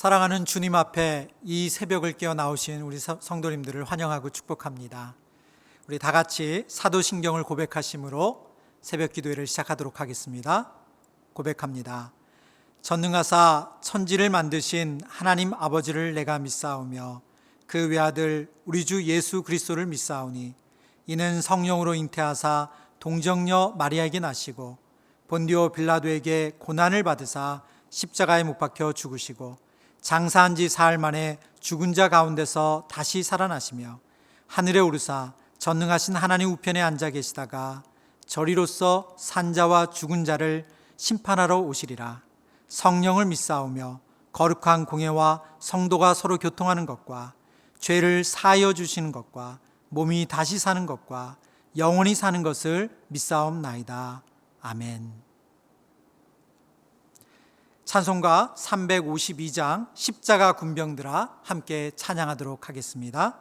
사랑하는 주님 앞에 이 새벽을 깨어 나오신 우리 성도님들을 환영하고 축복합니다. 우리 다 같이 사도신경을 고백하심으로 새벽 기도회를 시작하도록 하겠습니다. 고백합니다. 전능하사 천지를 만드신 하나님 아버지를 내가 믿사오며 그 외아들 우리 주 예수 그리스도를 믿사오니 이는 성령으로 잉태하사 동정녀 마리아에게 나시고 본디오 빌라도에게 고난을 받으사 십자가에 못 박혀 죽으시고 장사한 지 사흘 만에 죽은 자 가운데서 다시 살아나시며 하늘에 오르사 전능하신 하나님 우편에 앉아 계시다가 저리로서 산자와 죽은 자를 심판하러 오시리라. 성령을 믿사오며 거룩한 공예와 성도가 서로 교통하는 것과 죄를 사하여 주시는 것과 몸이 다시 사는 것과 영원히 사는 것을 믿사옵나이다. 아멘. 찬송가 352장 십자가 군병들아 함께 찬양하도록 하겠습니다.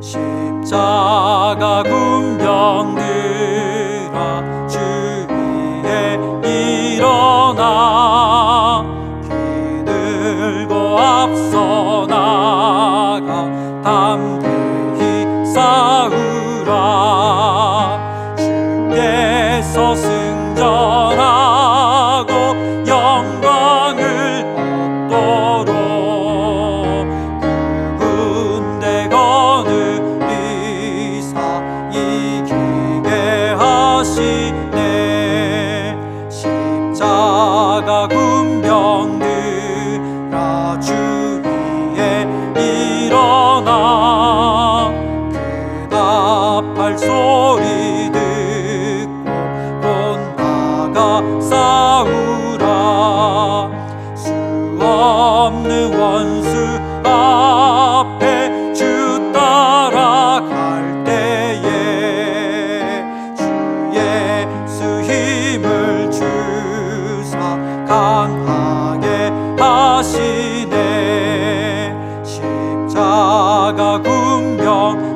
십자가 군병들아 주 위에 일어나 기들고 앞서 나가 담대히 싸우라. 주께서 승전하고 영광을 얻도록 군대 거느리사 이기게 하시네. 십자가 군병들아 주 위에 일어나 발소리 듣고 곧 나가 싸우라. 수 없는 원수 앞에 주 따라갈 때에 주 예수 힘을 주사 강하게 하시네. 십자가 군병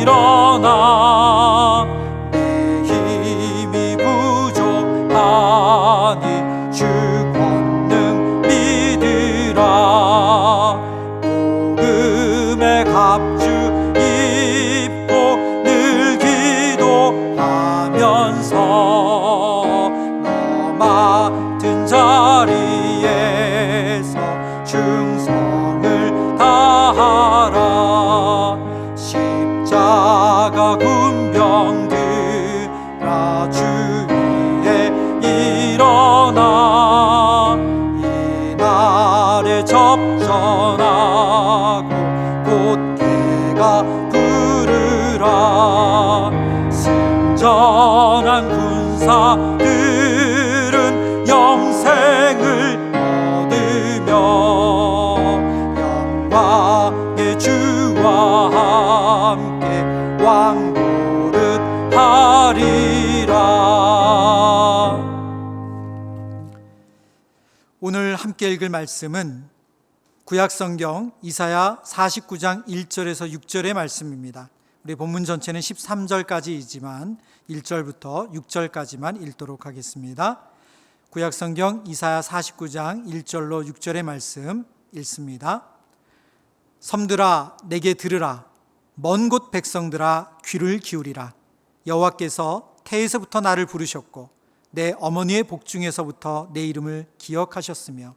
일어나 내 힘이 부족하니 주 권능 믿으라. 복음의 갑주 입고 늘 기도하면서 너 맡은 자리에서 충성을 다하라. 십자가 군병들아 주 위에 일어나 이날에 접전하고 곧 개가 부르라. 승전한 군사들은 영생을 얻으며 영광의 주와 함께 왕노릇 하리라. 오늘 함께 읽을 말씀은 구약성경 이사야 49장 1절에서 6절의 말씀입니다. 우리 본문 전체는 13절까지이지만 1절부터 6절까지만 읽도록 하겠습니다. 구약성경 이사야 49장 1절로 6절의 말씀 읽습니다. 섬들아 내게 들으라. 먼 곳 백성들아 귀를 기울이라. 여호와께서 태에서부터 나를 부르셨고 내 어머니의 복중에서부터 내 이름을 기억하셨으며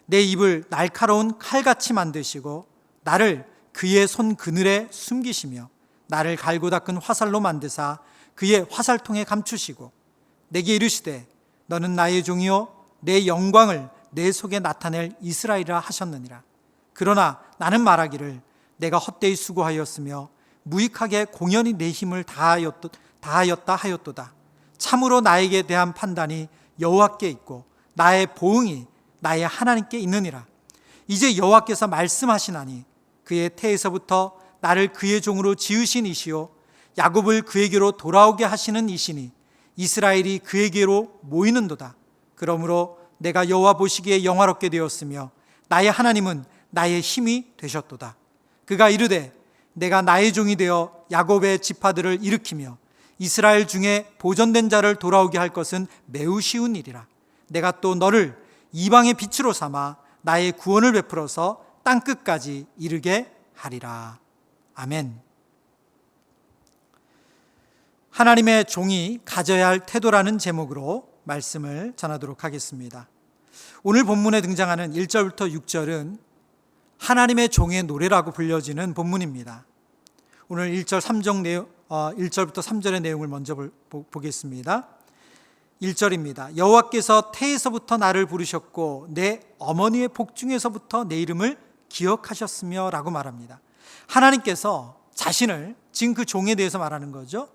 내 입을 날카로운 칼같이 만드시고 나를 그의 손 그늘에 숨기시며 나를 갈고 닦은 화살로 만드사 그의 화살통에 감추시고 내게 이르시되 너는 나의 종이요 내 영광을 내 속에 나타낼 이스라엘이라 하셨느니라. 그러나 나는 말하기를 내가 헛되이 수고하였으며 무익하게 공연히 내 힘을 다하였다 하였도다. 참으로 나에게 대한 판단이 여호와께 있고 나의 보응이 나의 하나님께 있느니라. 이제 여호와께서 말씀하시나니 그의 태에서부터 나를 그의 종으로 지으신 이시요 야곱을 그에게로 돌아오게 하시는 이시니 이스라엘이 그에게로 모이는도다. 그러므로 내가 여호와 보시기에 영화롭게 되었으며 나의 하나님은 나의 힘이 되셨도다. 그가 이르되 내가 나의 종이 되어 야곱의 지파들을 일으키며 이스라엘 중에 보존된 자를 돌아오게 할 것은 매우 쉬운 일이라. 내가 또 너를 이방의 빛으로 삼아 나의 구원을 베풀어서 땅끝까지 이르게 하리라. 아멘. 하나님의 종이 가져야 할 태도라는 제목으로 말씀을 전하도록 하겠습니다. 오늘 본문에 등장하는 1절부터 6절은 하나님의 종의 노래라고 불려지는 본문입니다. 오늘 1절부터 3절의 내용을 먼저 보겠습니다. 1절입니다. 여호와께서 태에서부터 나를 부르셨고 내 어머니의 복중에서부터 내 이름을 기억하셨으며 라고 말합니다. 하나님께서 자신을, 지금 그 종에 대해서 말하는 거죠.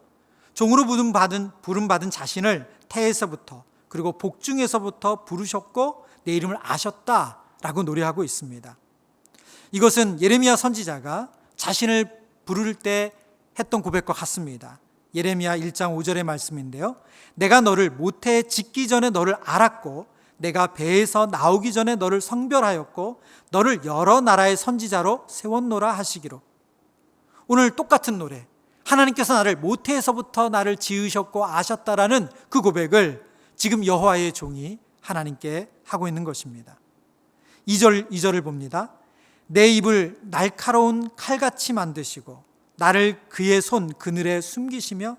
종으로 부름받은 자신을 태에서부터 그리고 복중에서부터 부르셨고 내 이름을 아셨다라고 노래하고 있습니다. 이것은 예레미야 선지자가 자신을 부를 때 했던 고백과 같습니다. 예레미야 1장 5절의 말씀인데요. 내가 너를 모태에 짓기 전에 너를 알았고 내가 배에서 나오기 전에 너를 성별하였고 너를 여러 나라의 선지자로 세웠노라 하시기로. 오늘 똑같은 노래, 하나님께서 나를 모태에서부터 나를 지으셨고 아셨다라는 그 고백을 지금 여호와의 종이 하나님께 하고 있는 것입니다. 2절을 봅니다. 내 입을 날카로운 칼같이 만드시고 나를 그의 손 그늘에 숨기시며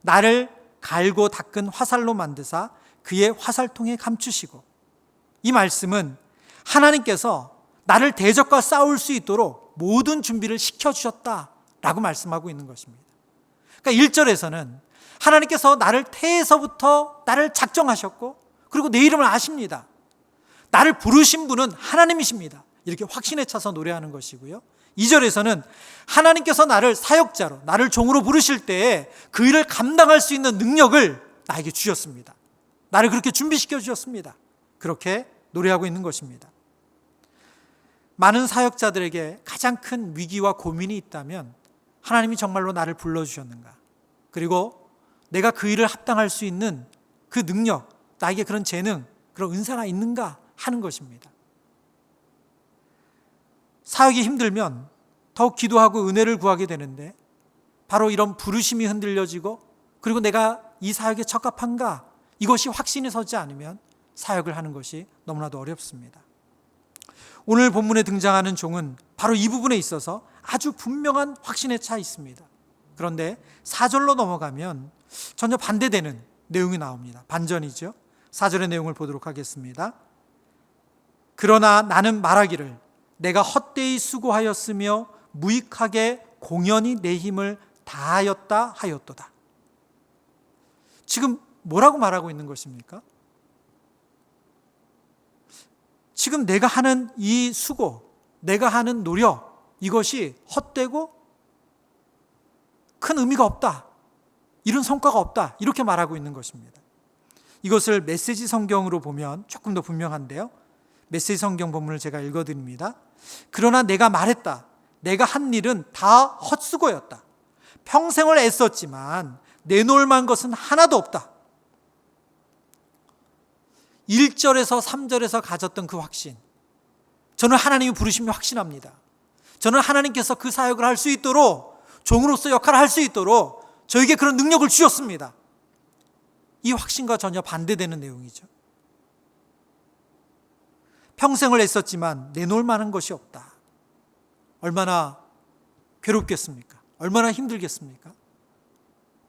나를 갈고 닦은 화살로 만드사 그의 화살통에 감추시고. 이 말씀은 하나님께서 나를 대적과 싸울 수 있도록 모든 준비를 시켜주셨다라고 말씀하고 있는 것입니다. 그러니까 1절에서는 하나님께서 나를 태에서부터 나를 작정하셨고 그리고 내 이름을 아십니다. 나를 부르신 분은 하나님이십니다. 이렇게 확신에 차서 노래하는 것이고요. 2절에서는 하나님께서 나를 사역자로, 나를 종으로 부르실 때에 그 일을 감당할 수 있는 능력을 나에게 주셨습니다. 나를 그렇게 준비시켜 주셨습니다. 그렇게 노래하고 있는 것입니다. 많은 사역자들에게 가장 큰 위기와 고민이 있다면 하나님이 정말로 나를 불러주셨는가? 그리고 내가 그 일을 합당할 수 있는 그 능력, 나에게 그런 재능, 그런 은사가 있는가 하는 것입니다. 사역이 힘들면 더욱 기도하고 은혜를 구하게 되는데 바로 이런 부르심이 흔들려지고 그리고 내가 이 사역에 적합한가? 이것이 확신이 서지 않으면 사역을 하는 것이 너무나도 어렵습니다. 오늘 본문에 등장하는 종은 바로 이 부분에 있어서 아주 분명한 확신에 차 있습니다. 그런데 4절로 넘어가면 전혀 반대되는 내용이 나옵니다. 반전이죠. 4절의 내용을 보도록 하겠습니다. 그러나 나는 말하기를 내가 헛되이 수고하였으며 무익하게 공연히 내 힘을 다하였다 하였도다. 지금 뭐라고 말하고 있는 것입니까? 지금 내가 하는 이 수고, 내가 하는 노력, 이것이 헛되고 큰 의미가 없다, 이런 성과가 없다, 이렇게 말하고 있는 것입니다. 이것을 메시지 성경으로 보면 조금 더 분명한데요. 메시지 성경 본문을 제가 읽어드립니다. 그러나 내가 말했다. 내가 한 일은 다 헛수고였다. 평생을 애썼지만 내놓을 만한 것은 하나도 없다. 1절에서 3절에서 가졌던 그 확신, 저는 하나님이 부르심이 확신합니다. 저는 하나님께서 그 사역을 할 수 있도록, 종으로서 역할을 할 수 있도록 저에게 그런 능력을 주셨습니다. 이 확신과 전혀 반대되는 내용이죠. 평생을 애썼지만 내놓을 만한 것이 없다. 얼마나 괴롭겠습니까? 얼마나 힘들겠습니까?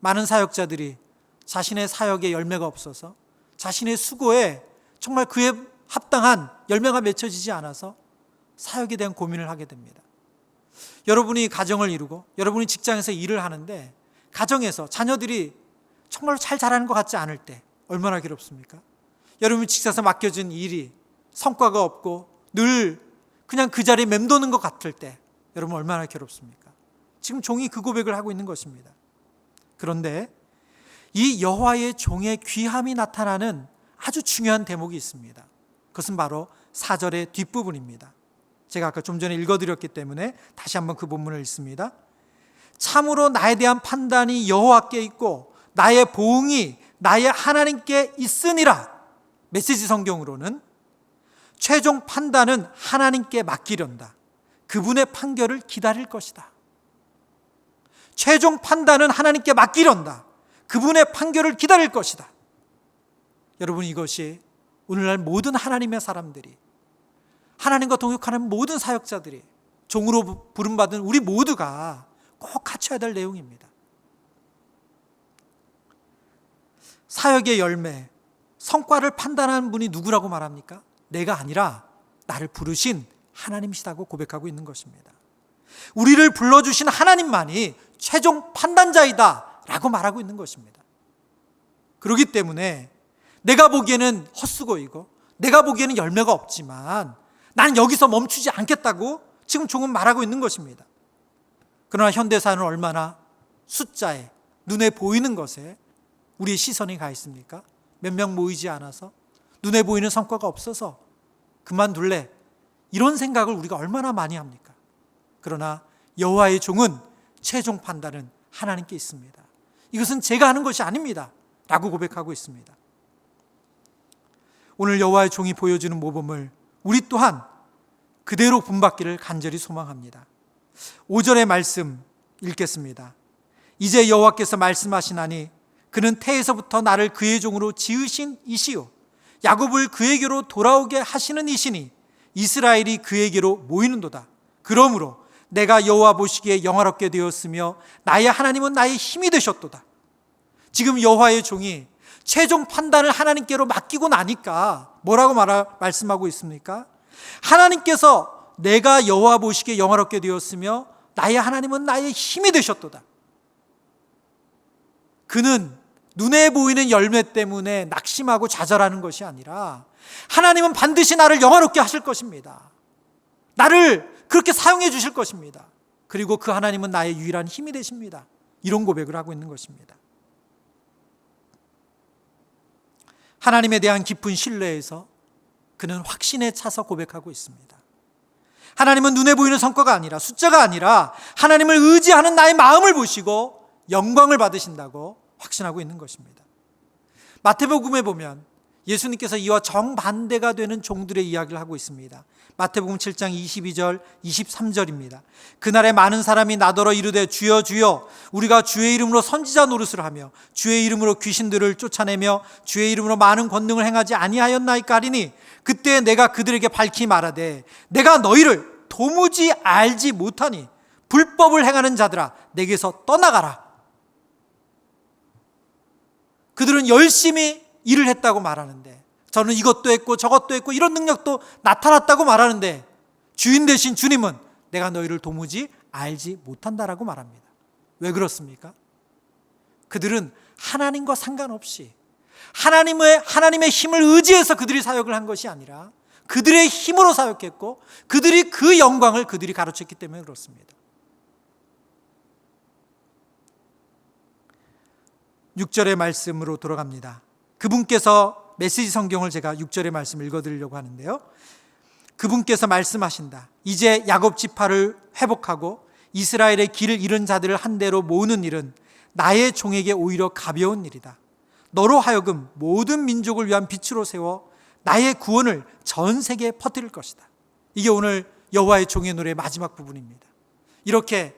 많은 사역자들이 자신의 사역에 열매가 없어서 자신의 수고에 정말 그에 합당한 열매가 맺혀지지 않아서 사역에 대한 고민을 하게 됩니다. 여러분이 가정을 이루고 여러분이 직장에서 일을 하는데 가정에서 자녀들이 정말로 잘 자라는 것 같지 않을 때 얼마나 괴롭습니까? 여러분이 직장에서 맡겨진 일이 성과가 없고 늘 그냥 그 자리에 맴도는 것 같을 때 여러분 얼마나 괴롭습니까? 지금 종이 그 고백을 하고 있는 것입니다. 그런데 이 여호와의 종의 귀함이 나타나는 아주 중요한 대목이 있습니다. 그것은 바로 4절의 뒷부분입니다. 제가 아까 좀 전에 읽어드렸기 때문에 다시 한번 그 본문을 읽습니다. 참으로 나에 대한 판단이 여호와께 있고 나의 보응이 나의 하나님께 있으니라. 메시지 성경으로는 최종 판단은 하나님께 맡기련다. 그분의 판결을 기다릴 것이다. 최종 판단은 하나님께 맡기련다. 그분의 판결을 기다릴 것이다. 여러분, 이것이 오늘날 모든 하나님의 사람들이, 하나님과 동역하는 모든 사역자들이, 종으로 부름받은 우리 모두가 꼭 갖춰야 될 내용입니다. 사역의 열매, 성과를 판단하는 분이 누구라고 말합니까? 내가 아니라 나를 부르신 하나님이시다고 고백하고 있는 것입니다. 우리를 불러주신 하나님만이 최종 판단자이다 라고 말하고 있는 것입니다. 그렇기 때문에 내가 보기에는 헛수고이고 내가 보기에는 열매가 없지만 나는 여기서 멈추지 않겠다고 지금 종은 말하고 있는 것입니다. 그러나 현대사는 얼마나 숫자에, 눈에 보이는 것에 우리의 시선이 가 있습니까? 몇 명 모이지 않아서, 눈에 보이는 성과가 없어서 그만둘래, 이런 생각을 우리가 얼마나 많이 합니까? 그러나 여호와의 종은 최종 판단은 하나님께 있습니다. 이것은 제가 하는 것이 아닙니다 라고 고백하고 있습니다. 오늘 여호와의 종이 보여주는 모범을 우리 또한 그대로 본받기를 간절히 소망합니다. 5절의 말씀 읽겠습니다. 이제 여호와께서 말씀하시나니 그는 태에서부터 나를 그의 종으로 지으신 이시요 야곱을 그에게로 돌아오게 하시는 이시니 이스라엘이 그에게로 모이는도다. 그러므로 내가 여호와 보시기에 영화롭게 되었으며 나의 하나님은 나의 힘이 되셨도다. 지금 여호와의 종이 최종 판단을 하나님께로 맡기고 나니까 뭐라고 말씀하고 있습니까? 하나님께서 내가 여호와 보시기에 영화롭게 되었으며 나의 하나님은 나의 힘이 되셨도다. 그는 눈에 보이는 열매 때문에 낙심하고 좌절하는 것이 아니라 하나님은 반드시 나를 영화롭게 하실 것입니다. 나를 그렇게 사용해 주실 것입니다. 그리고 그 하나님은 나의 유일한 힘이 되십니다. 이런 고백을 하고 있는 것입니다. 하나님에 대한 깊은 신뢰에서 그는 확신에 차서 고백하고 있습니다. 하나님은 눈에 보이는 성과가 아니라, 숫자가 아니라 하나님을 의지하는 나의 마음을 보시고 영광을 받으신다고 확신하고 있는 것입니다. 마태복음에 보면 예수님께서 이와 정반대가 되는 종들의 이야기를 하고 있습니다. 마태복음 7장 22절 23절입니다. 그날에 많은 사람이 나더러 이르되 주여 주여 우리가 주의 이름으로 선지자 노릇을 하며 주의 이름으로 귀신들을 쫓아내며 주의 이름으로 많은 권능을 행하지 아니하였나이까 하리니 그때 내가 그들에게 밝히 말하되 내가 너희를 도무지 알지 못하니 불법을 행하는 자들아 내게서 떠나가라. 그들은 열심히 일을 했다고 말하는데, 저는 이것도 했고 저것도 했고 이런 능력도 나타났다고 말하는데 주인 되신 주님은 내가 너희를 도무지 알지 못한다라고 말합니다. 왜 그렇습니까? 그들은 하나님과 상관없이 하나님의 힘을 의지해서 그들이 사역을 한 것이 아니라 그들의 힘으로 사역했고 그들이 그 영광을 그들이 가로챘기 때문에 그렇습니다. 6절의 말씀으로 돌아갑니다. 그분께서, 메시지 성경을 제가 6절의 말씀을 읽어드리려고 하는데요, 그분께서 말씀하신다. 이제 야곱 지파를 회복하고 이스라엘의 길을 잃은 자들을 한데로 모으는 일은 나의 종에게 오히려 가벼운 일이다. 너로 하여금 모든 민족을 위한 빛으로 세워 나의 구원을 전 세계에 퍼뜨릴 것이다. 이게 오늘 여호와의 종의 노래의 마지막 부분입니다. 이렇게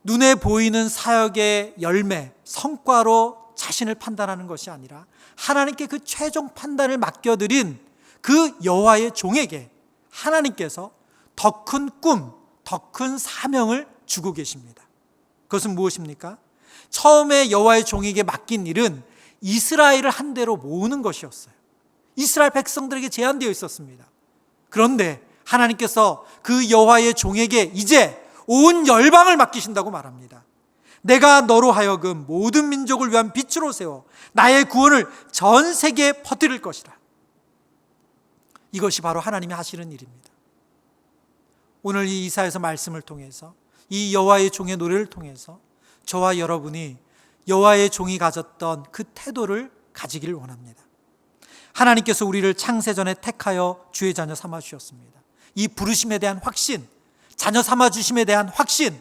눈에 보이는 사역의 열매, 성과로 자신을 판단하는 것이 아니라 하나님께 그 최종 판단을 맡겨드린 그 여호와의 종에게 하나님께서 더 큰 꿈, 더 큰 사명을 주고 계십니다. 그것은 무엇입니까? 처음에 여호와의 종에게 맡긴 일은 이스라엘을 한데로 모으는 것이었어요. 이스라엘 백성들에게 제한되어 있었습니다. 그런데 하나님께서 그 여호와의 종에게 이제 온 열방을 맡기신다고 말합니다. 내가 너로 하여금 모든 민족을 위한 빛으로 세워 나의 구원을 전 세계에 퍼뜨릴 것이다. 이것이 바로 하나님이 하시는 일입니다. 오늘 이 이사야서 말씀을 통해서, 이 여호와의 종의 노래를 통해서 저와 여러분이 여호와의 종이 가졌던 그 태도를 가지기를 원합니다. 하나님께서 우리를 창세전에 택하여 주의 자녀 삼아 주셨습니다. 이 부르심에 대한 확신, 자녀 삼아 주심에 대한 확신,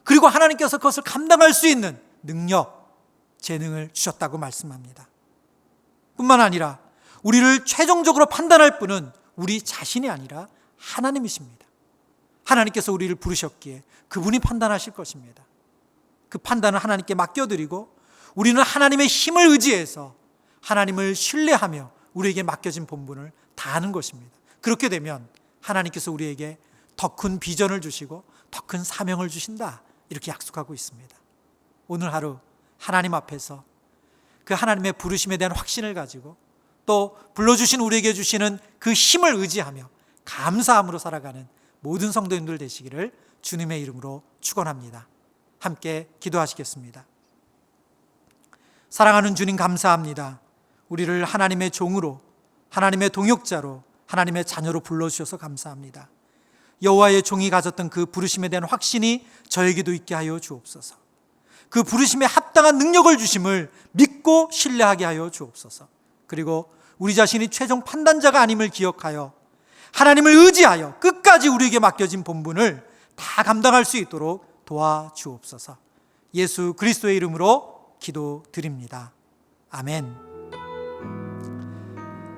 그리고 하나님께서 그것을 감당할 수 있는 능력, 재능을 주셨다고 말씀합니다. 뿐만 아니라 우리를 최종적으로 판단할 분은 우리 자신이 아니라 하나님이십니다. 하나님께서 우리를 부르셨기에 그분이 판단하실 것입니다. 그 판단을 하나님께 맡겨드리고 우리는 하나님의 힘을 의지해서 하나님을 신뢰하며 우리에게 맡겨진 본분을 다하는 것입니다. 그렇게 되면 하나님께서 우리에게 더 큰 비전을 주시고 더 큰 사명을 주신다, 이렇게 약속하고 있습니다. 오늘 하루 하나님 앞에서 그 하나님의 부르심에 대한 확신을 가지고 또 불러주신 우리에게 주시는 그 힘을 의지하며 감사함으로 살아가는 모든 성도님들 되시기를 주님의 이름으로 축원합니다. 함께 기도하시겠습니다. 사랑하는 주님, 감사합니다. 우리를 하나님의 종으로, 하나님의 동역자로, 하나님의 자녀로 불러주셔서 감사합니다. 여호와의 종이 가졌던 그 부르심에 대한 확신이 저에게도 있게 하여 주옵소서. 그 부르심에 합당한 능력을 주심을 믿고 신뢰하게 하여 주옵소서. 그리고 우리 자신이 최종 판단자가 아님을 기억하여 하나님을 의지하여 끝까지 우리에게 맡겨진 본분을 다 감당할 수 있도록 도와주옵소서. 예수 그리스도의 이름으로 기도드립니다. 아멘.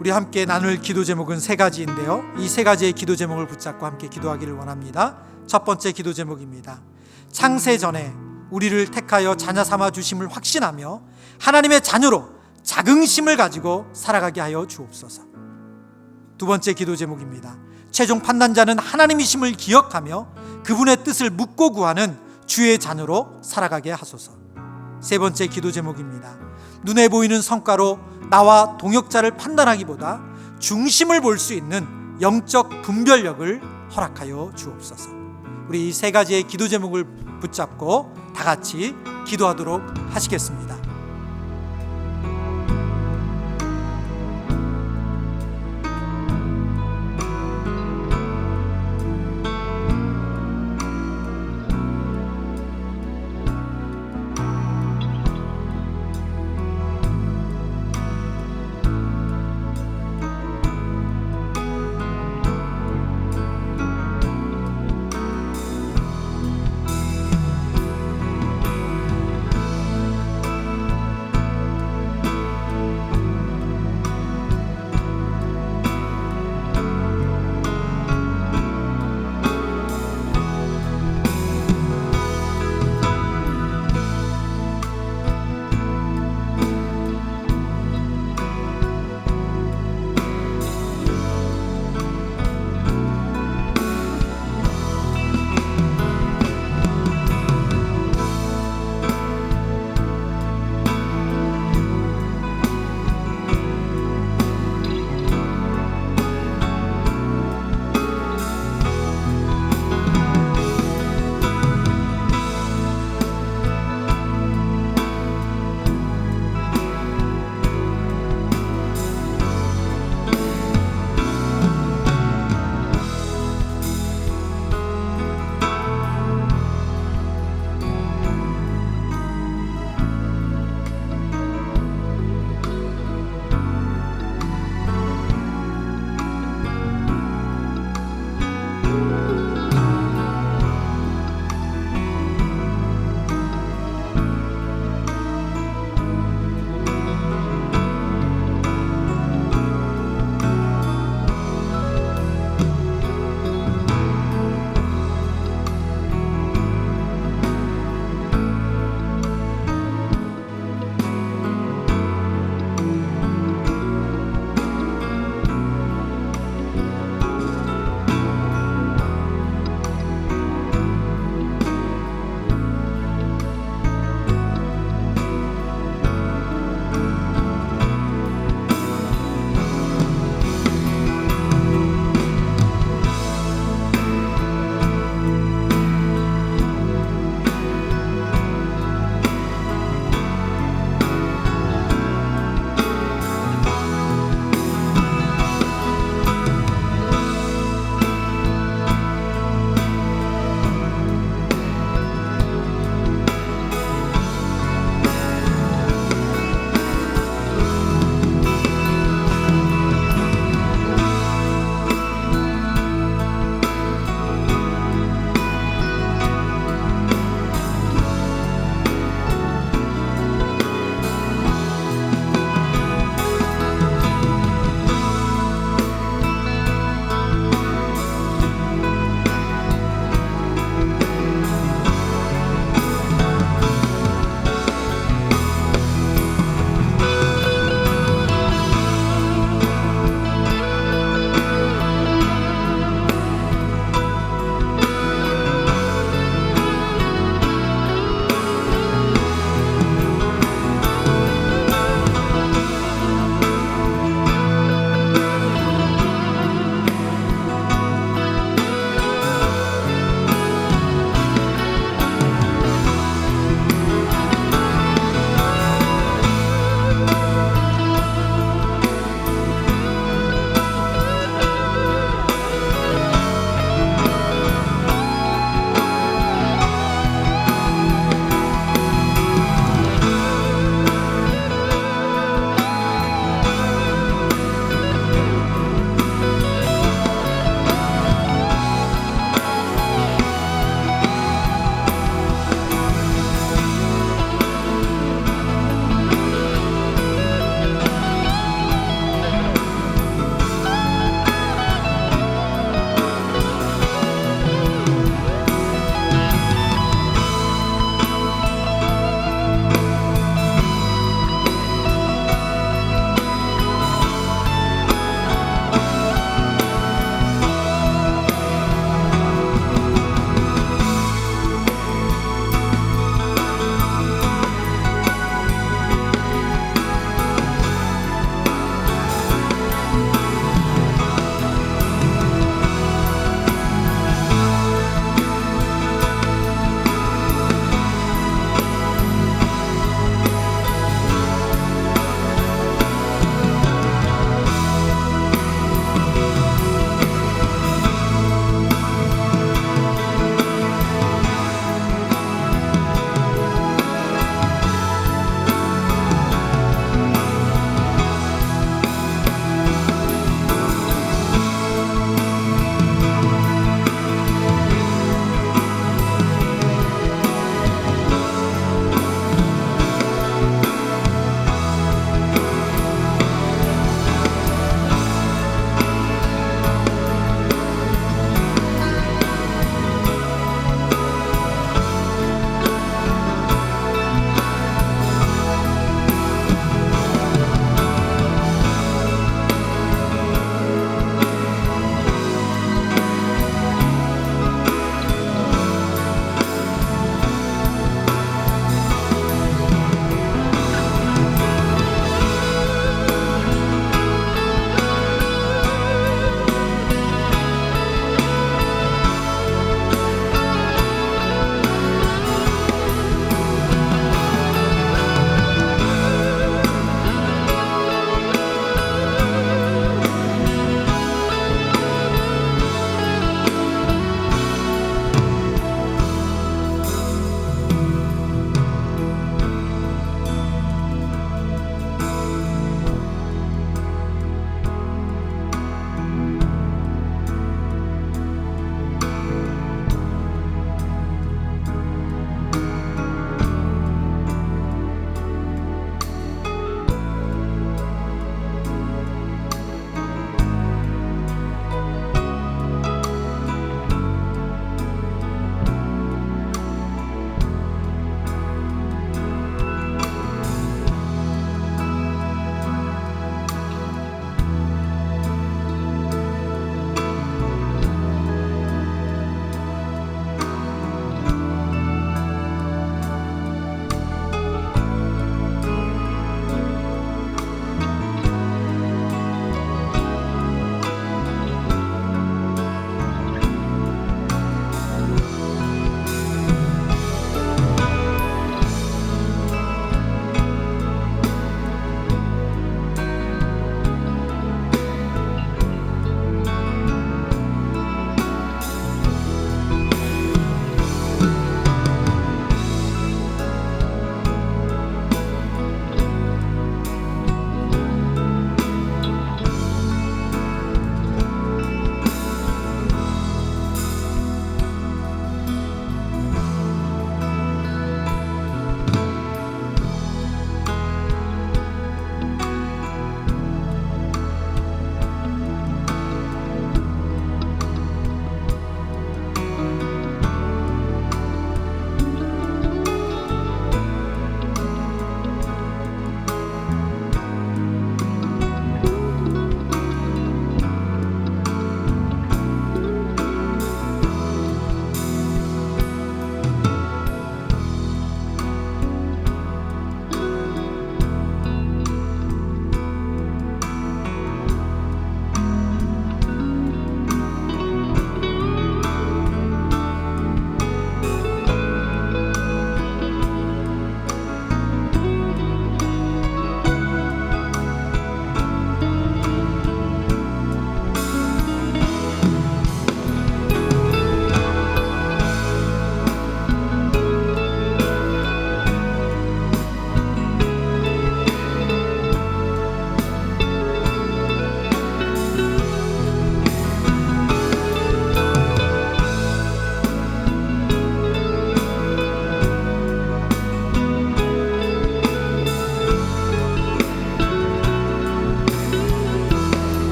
우리 함께 나눌 기도 제목은 세 가지인데요, 이 세 가지의 기도 제목을 붙잡고 함께 기도하기를 원합니다. 첫 번째 기도 제목입니다. 창세 전에 우리를 택하여 자녀 삼아 주심을 확신하며 하나님의 자녀로 자긍심을 가지고 살아가게 하여 주옵소서. 두 번째 기도 제목입니다. 최종 판단자는 하나님이심을 기억하며 그분의 뜻을 묻고 구하는 주의 자녀로 살아가게 하소서. 세 번째 기도 제목입니다. 눈에 보이는 성과로 나와 동역자를 판단하기보다 중심을 볼 수 있는 영적 분별력을 허락하여 주옵소서. 우리 이 세 가지의 기도 제목을 붙잡고 다 같이 기도하도록 하시겠습니다.